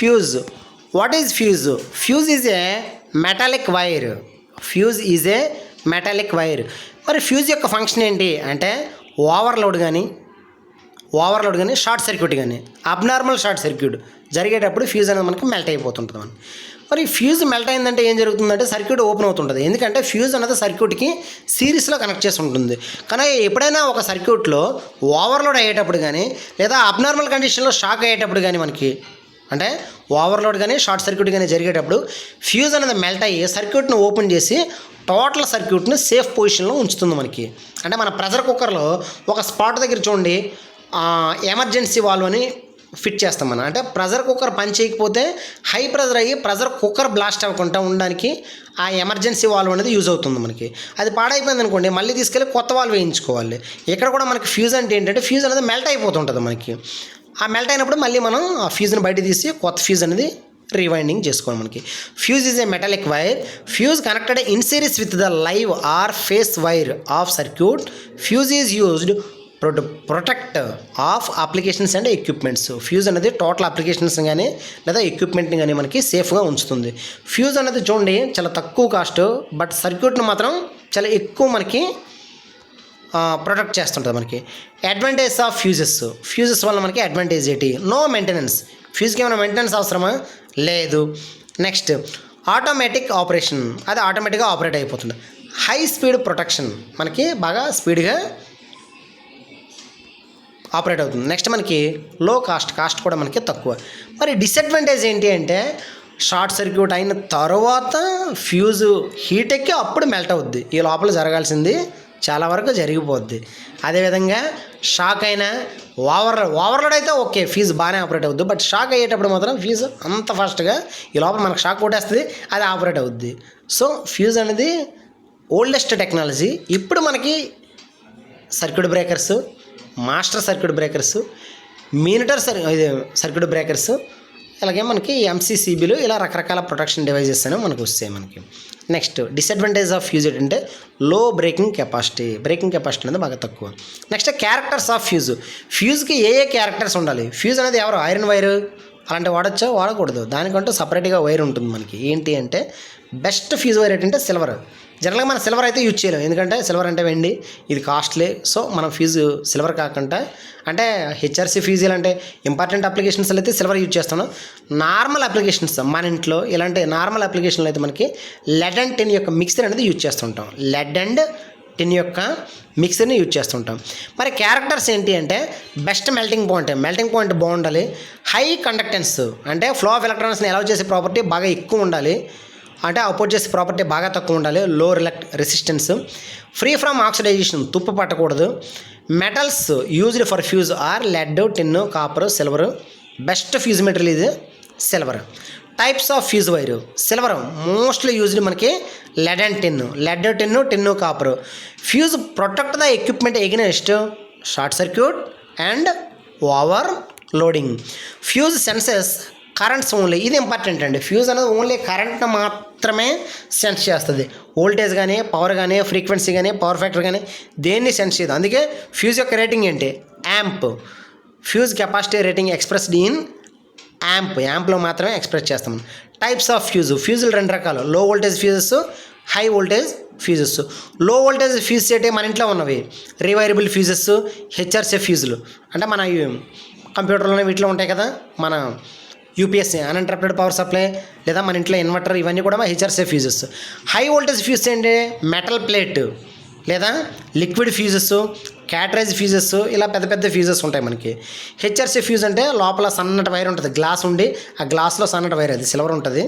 Fuse. What is fuse? Fuse is a metallic wire. Fuse is a metallic wire. మరి fuse యొక్క function ఏంటి అంటే overload కానీ short circuit కానీ abnormal short circuit జరిగేటప్పుడు fuse అనేది మనకి మెల్ట్ అయిపోతుంటుంది. మరి ఫ్యూజ్ మెల్ట్ అయిందంటే ఏం జరుగుతుందంటే సర్క్యూట్ ఓపెన్ అవుతుంటుంది. ఎందుకంటే ఫ్యూజ్ అనేది సర్క్యూట్కి సిరీస్లో కనెక్ట్ చేసి ఉంటుంది. కానీ ఎప్పుడైనా ఒక సర్క్యూట్లో ఓవర్లోడ్ అయ్యేటప్పుడు కానీ లేదా అబ్నార్మల్ కండిషన్లో షాక్ అయ్యేటప్పుడు కానీ మనకి అంటే ఓవర్లోడ్ కానీ షార్ట్ సర్క్యూట్ కానీ జరిగేటప్పుడు ఫ్యూజ్ అనేది మెల్ట్ అయ్యి సర్క్యూట్ని ఓపెన్ చేసి టోటల్ సర్క్యూట్ని సేఫ్ పొజిషన్లో ఉంచుతుంది మనకి. అంటే మన ప్రెషర్ కుక్కర్లో ఒక స్పాట్ దగ్గర చూడండి ఎమర్జెన్సీ వాల్వ్ అని ఫిట్ చేస్తాం మనం. అంటే ప్రెషర్ కుక్కర్ పని చేయకపోతే హై ప్రెషర్ అయ్యి ప్రెషర్ కుక్కర్ బ్లాస్ట్ అవ్వకుండా ఉండడానికి ఆ ఎమర్జెన్సీ వాల్వ్ అనేది యూజ్ అవుతుంది మనకి. అది పాడైపోయింది అనుకోండి మళ్ళీ తీసుకెళ్ళి కొత్త వాల్వ్ వేయించుకోవాలి. ఇక్కడ కూడా మనకి ఫ్యూజ్ అంటే ఏంటంటే ఫ్యూజ్ అనేది మెల్ట్ అయిపోతుంటుంది మనకి. ఆ మెల్ట్ అయినప్పుడు మళ్ళీ మనం ఆ ఫ్యూజ్ని బయట తీసి కొత్త ఫ్యూజ్ అనేది రీవైండింగ్ చేసుకోవాలి మనకి. Fuse is a metallic wire. Fuse connected in series with the live are face wire of circuit. Fuse is used protect of applications and equipments. Fuse అనేది టోటల్ అప్లికేషన్స్ కానీ లేదా ఎక్విప్మెంట్ని కానీ మనకి సేఫ్గా ఉంచుతుంది. ఫ్యూజ్ అనేది చూడండి చాలా తక్కువ కాస్ట్, బట్ సర్క్యూట్ని మాత్రం చాలా ఎక్కువ మనకి ప్రొటెక్ట్ చేస్తుంటుంది మనకి. అడ్వాంటేజ్ ఆఫ్ ఫ్యూజెస్ వల్ల మనకి అడ్వాంటేజ్ ఏంటి? No maintenance. ఫ్యూజ్కి ఏమైనా మెయింటెనెన్స్ అవసరమా? లేదు. నెక్స్ట్ ఆటోమేటిక్ ఆపరేషన్, అది ఆటోమేటిక్గా ఆపరేట్ అయిపోతుంది. హై స్పీడ్ ప్రొటెక్షన్, మనకి బాగా స్పీడ్గా ఆపరేట్ అవుతుంది. నెక్స్ట్ మనకి లో కాస్ట్ కూడా మనకి తక్కువ. మరి డిసడ్వాంటేజ్ ఏంటి అంటే షార్ట్ సర్క్యూట్ అయిన తర్వాత ఫ్యూజ్ హీట్ ఎక్కి అప్పుడు మెల్ట్ అవుద్ది. ఈ లోపల జరగాల్సింది చాలా వరకు జరిగిపోద్ది. అదేవిధంగా షాక్ అయినా ఓవర్లోడ్ అయితే ఓకే ఫ్యూజ్ బాగానే ఆపరేట్ అవుద్ది, బట్ షాక్ అయ్యేటప్పుడు మాత్రం ఫ్యూజ్ అంత ఫాస్ట్గా ఈ లోపల మనకు షాక్ కొట్టేస్తుంది, అది ఆపరేట్ అవుద్ది. సో ఫ్యూజ్ అనేది ఓల్డెస్ట్ టెక్నాలజీ. ఇప్పుడు మనకి circuit breakers, master circuit breakers, meter circuit breakers, అలాగే మనకి ఎంసీసీబీలు, ఇలా రకరకాల ప్రొటెక్షన్ డివైజెస్ అనేవి మనకు వస్తాయి మనకి. నెక్స్ట్ డిసడ్వాంటేజ్ ఆఫ్ ఫ్యూజ్ ఏంటంటే లో బ్రేకింగ్ కెపాసిటీ అనేది బాగా తక్కువ. నెక్స్ట్ క్యారెక్టర్స్ ఆఫ్ ఫ్యూజ్కి ఏ క్యారెక్టర్స్ ఉండాలి? ఫ్యూజ్ అనేది ఎవరు ఐరన్ వైర్ అలాంటివి వాడచ్చా వాడకూడదు, దానికంటూ సపరేట్గా వైర్ ఉంటుంది మనకి. ఏంటి అంటే బెస్ట్ ఫ్యూజ్ వైర్ ఏంటంటే సిల్వర్. జనరల్గా మనం సిల్వర్ అయితే యూజ్ చేయలేం, ఎందుకంటే సిల్వర్ అంటే వెండి, ఇది కాస్ట్లీ. సో మనం ఫ్యూజు సిల్వర్ కాకుండా అంటే హెచ్ఆర్సీ ఫ్యూజ్ ఇలాంటి ఇంపార్టెంట్ అప్లికేషన్స్ అయితే సిల్వర్ యూజ్ చేస్తాను. నార్మల్ అప్లికేషన్స్ మన ఇంట్లో ఇలాంటి నార్మల్ అప్లికేషన్లు అయితే మనకి లెడ్ అండ్ టిన్ యొక్క మిక్సర్ అనేది యూజ్ చేస్తుంటాం. లెడ్ అండ్ టిన్ యొక్క మిక్సర్ని యూజ్ చేస్తుంటాం. మరి క్యారెక్టర్స్ ఏంటి అంటే బెస్ట్ మెల్టింగ్ పాయింట్ బాగుండాలి. హై కండక్టెన్స్ అంటే ఫ్లో ఆఫ్ ఎలక్ట్రాన్స్ని అలౌ చేసే ప్రాపర్టీ బాగా ఎక్కువ ఉండాలి, అంటే అపోజ్ చేసే ప్రాపర్టీ బాగా తక్కువ ఉండాలి. లో రెసిస్టెన్స్. ఫ్రీ ఫ్రమ్ ఆక్సిడైజేషన్, తుప్పు పట్టకూడదు. Metals used for fuse are lead, tin, copper, silver. Best fuse material ఇది silver. Types of fuse wire. Silver mostly used మనకి lead and tin, copper. Fuse protect the equipment against short circuit and overloading. Fuse senses currents only, ఇది important అండి. Fuse అనేది only కరెంట్ని మాత్రమే sense చేస్తుంది. Voltage కానీ, power కానీ, frequency కానీ, పవర్ ఫ్యాక్టర్ కానీ దేన్ని సెన్స్ చేయదు. అందుకే ఫ్యూజ్ యొక్క రేటింగ్ ఏంటి? Amp. Fuse capacity rating expressed in యాంప్లో మాత్రమే ఎక్స్ప్రెస్ చేస్తాం. టైప్స్ ఆఫ్ ఫ్యూజులు రెండు రకాలు, low voltage fuses, high voltage fuses. Low voltage fuse అంటే మన ఇంట్లో ఉన్నవి రివైరబుల్ ఫ్యూజెస్, హెచ్ఆర్సీ ఫ్యూజులు అంటే మన కంప్యూటర్లోనే వీటిలో ఉంటాయి కదా, మన యూపీఎస్సీ అన్ఇంటరప్టెడ్ పవర్ సప్లై, లేదా మన ఇంట్లో ఇన్వర్టర్, ఇవన్నీ కూడా HRC fuses. High voltage fuse ఏంటి? మెటల్ ప్లేట్ లేదా లిక్విడ్ ఫ్యూజెస్, క్యాటరేజ్ ఫ్యూజెస్, ఇలా పెద్ద పెద్ద ఫ్యూజెస్ ఉంటాయి మనకి. హెచ్ఆర్సీ ఫ్యూజ్ అంటే లోపల సన్నటి వైర్ ఉంటుంది, గ్లాస్ ఉండి ఆ గ్లాస్లో సన్నటి వైర్, అది సిల్వర్ ఉంటుంది,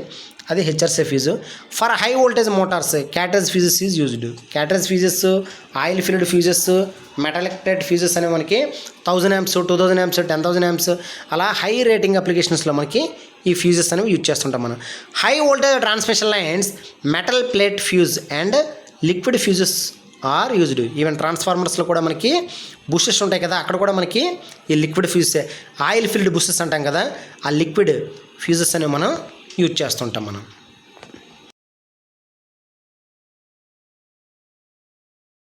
అది HRC fuse. For high voltage motors cartridge fuses is used. Cartridge fuses, oil filled fuses, metallic plate fuses అనేవి మనకి 1000 amps, 2000 amps, 10,000 amps అలా హై రేటింగ్ అప్లికేషన్స్లో మనకి ఈ ఫ్యూజెస్ అనేవి యూజ్ చేస్తుంటాం మనం. High voltage transmission lines, metal plate fuse and liquid fuses are used. Even ట్రాన్స్ఫార్మర్స్లో కూడా మనకి బుషెస్ ఉంటాయి కదా, అక్కడ కూడా మనకి ఈ liquid fuses, oil filled bushes అంటాం కదా, ఆ లిక్విడ్ ఫ్యూజెస్ అనేవి మనం యూజ్ చేస్తుంటాం మనం.